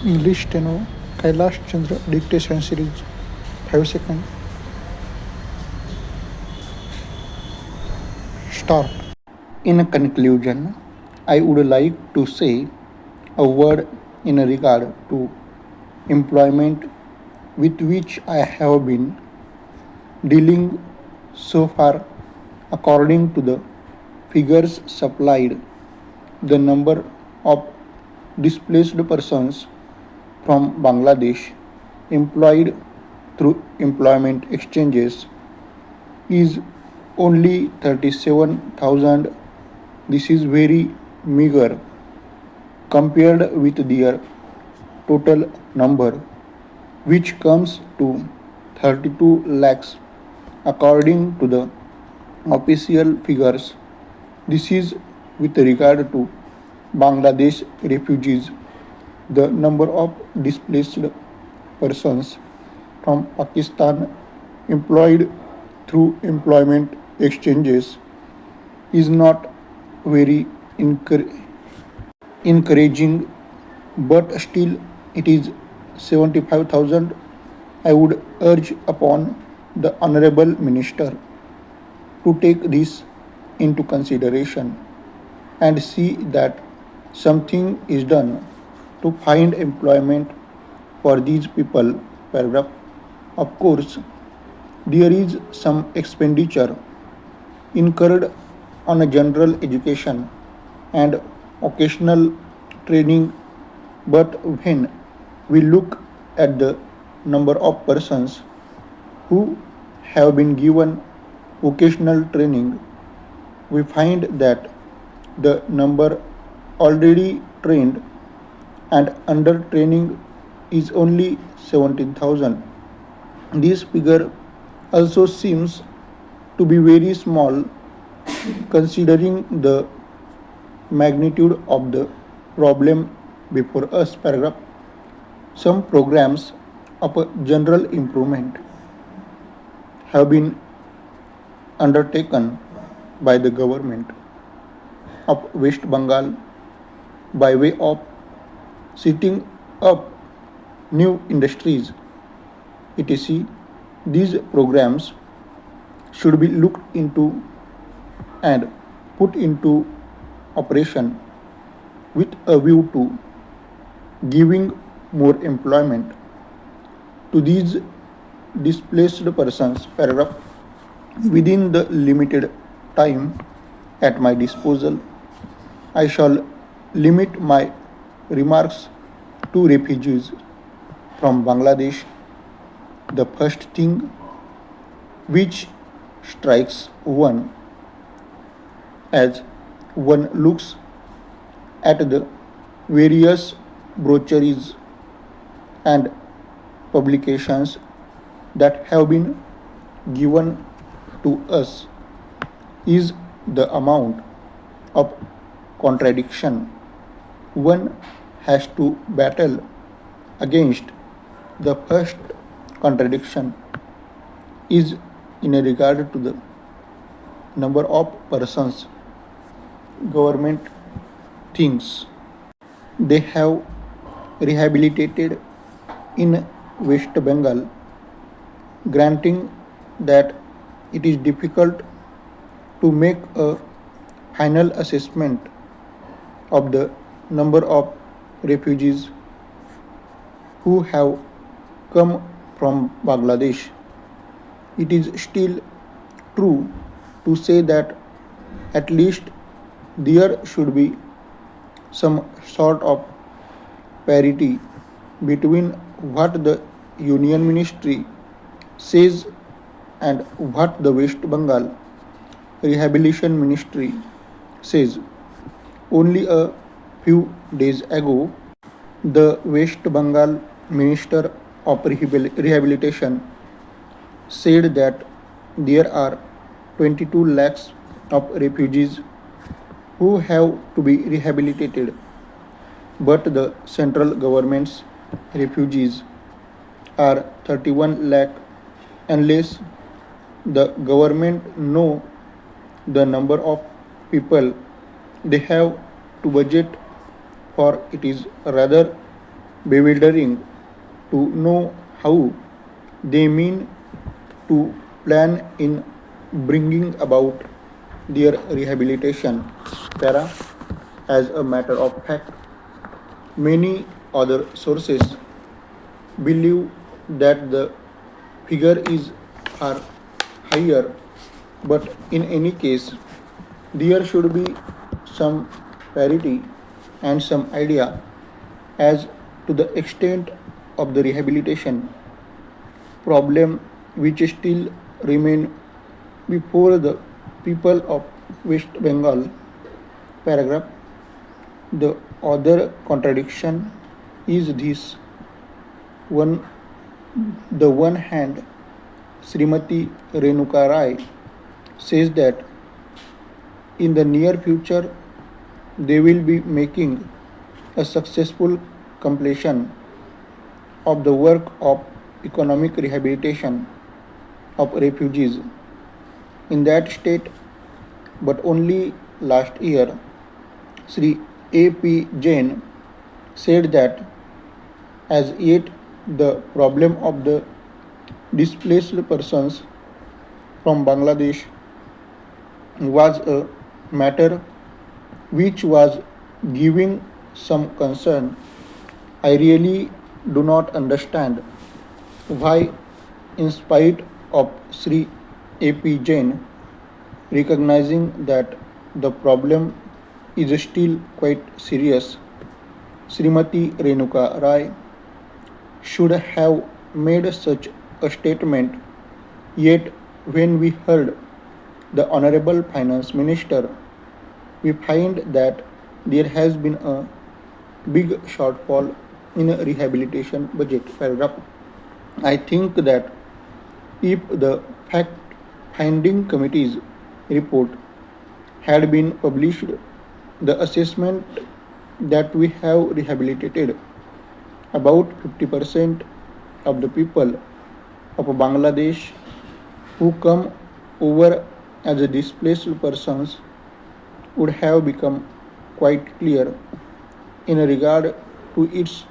English steno, Kailas chandra dictation series, 5 seconds. Start. In conclusion, I would like to say a word in regard to employment with which I have been dealing so far. According to the figures supplied, the number of displaced persons from Bangladesh employed through employment exchanges is only 37,000. This is very meager compared with their total number, which comes to 32 lakhs according to the official figures. This is with regard to Bangladesh refugees. The number of displaced persons from Pakistan employed through employment exchanges is not very encouraging, but still it is 75,000. I would urge upon the Honorable Minister to take this into consideration and see that something is done to find employment for these people. Paragraph. Of course, there is some expenditure incurred on a general education and occasional training, but when we look at the number of persons who have been given vocational training, we find that the number already trained and under training is only 17,000. This figure also seems to be very small considering the magnitude of the problem before us. Paragraph. Some programs of a general improvement have been undertaken by the government of West Bengal by way of setting up new industries, etc. These programs should be looked into and put into operation with a view to giving more employment to these displaced persons. Paragraph. Within the limited time at my disposal, I shall limit my remarks to refugees from Bangladesh. The first thing which strikes one as one looks at the various brochures and publications that have been given to us is the amount of contradiction one has to battle against. The first contradiction is in regard to the number of persons government thinks they have rehabilitated in West Bengal, granting that it is difficult to make a final assessment of the number of refugees who have come from Bangladesh. It is still true to say that at least there should be some sort of parity between what the Union Ministry says and what the West Bengal Rehabilitation Ministry says. Only a few days ago, the West Bengal Minister of Rehabilitation said that there are 22 lakhs of refugees who have to be rehabilitated, but the central government's refugees are 31 lakh. Unless the government know the number of people they have to budget for, it is rather bewildering to know how they mean to plan in bringing about their rehabilitation. Para, as a matter of fact, many other sources believe that the figure is far higher, but in any case, there should be some parity and some idea as to the extent of the rehabilitation problem which still remain before the people of West Bengal. Paragraph. The other contradiction is this: one the one hand, Srimati Renuka Rai says that in the near future they will be making a successful completion of the work of economic rehabilitation of refugees in that state, but only last year Sri A.P. Jain said that as yet the problem of the displaced persons from Bangladesh was a matter which was giving some concern. I really do not understand why, in spite of Sri A.P. Jain recognizing that the problem is still quite serious, Srimati Renuka Rai should have made such a statement. Yet, when we heard the Honorable Finance Minister, we find that there has been a big shortfall in a rehabilitation budget. Paragraph. I think that if the fact finding committee's report had been published, the assessment that we have rehabilitated about 50% of the people of Bangladesh who come over as displaced persons would have become quite clear in regard to its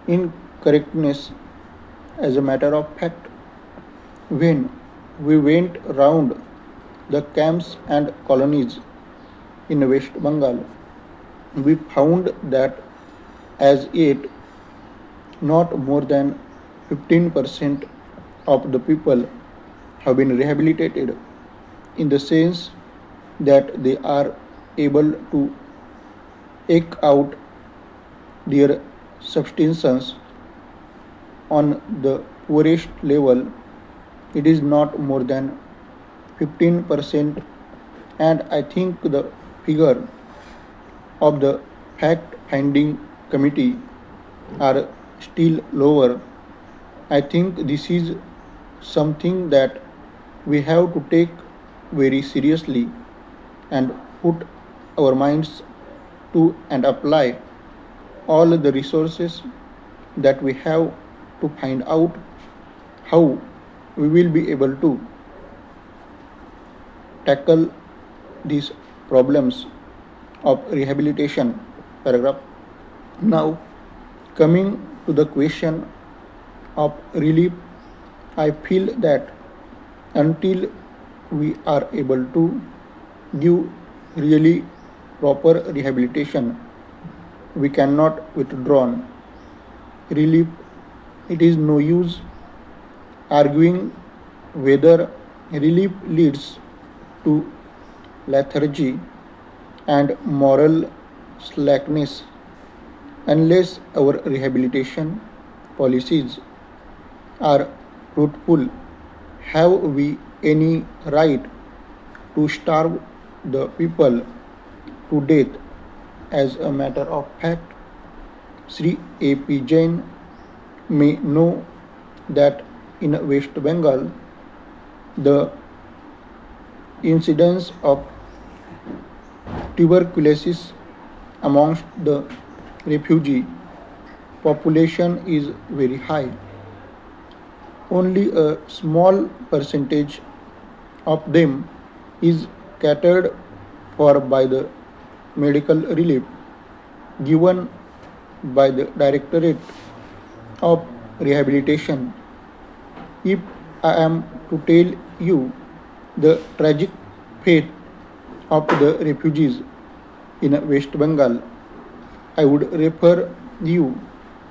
incorrectness. As a matter of fact, when we went round the camps and colonies in West Bengal, we found that as yet not more than 15% of the people have been rehabilitated, in the sense that they are able to eke out their subsistence on the poorest level. It is not more than 15%, and I think the figure of the fact finding committee are still lower. I think this is something that we have to take very seriously and put our minds to and apply all the resources that we have to find out how we will be able to tackle these problems of rehabilitation. Paragraph. Now, coming to the question of relief, I feel that until we are able to give really proper rehabilitation, we cannot withdraw relief. It is no use arguing whether relief leads to lethargy and moral slackness unless our rehabilitation policies are fruitful. Have we any right to starve the people to death? As a matter of fact, Sri A.P. Jain may know that in West Bengal, the incidence of tuberculosis amongst the refugee population is very high. Only a small percentage of them is catered for by the medical relief given by the Directorate of Rehabilitation. If I am to tell you the tragic fate of the refugees in West Bengal, I would refer you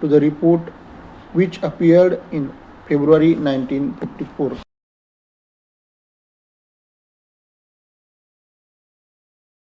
to the report which appeared in February 1954.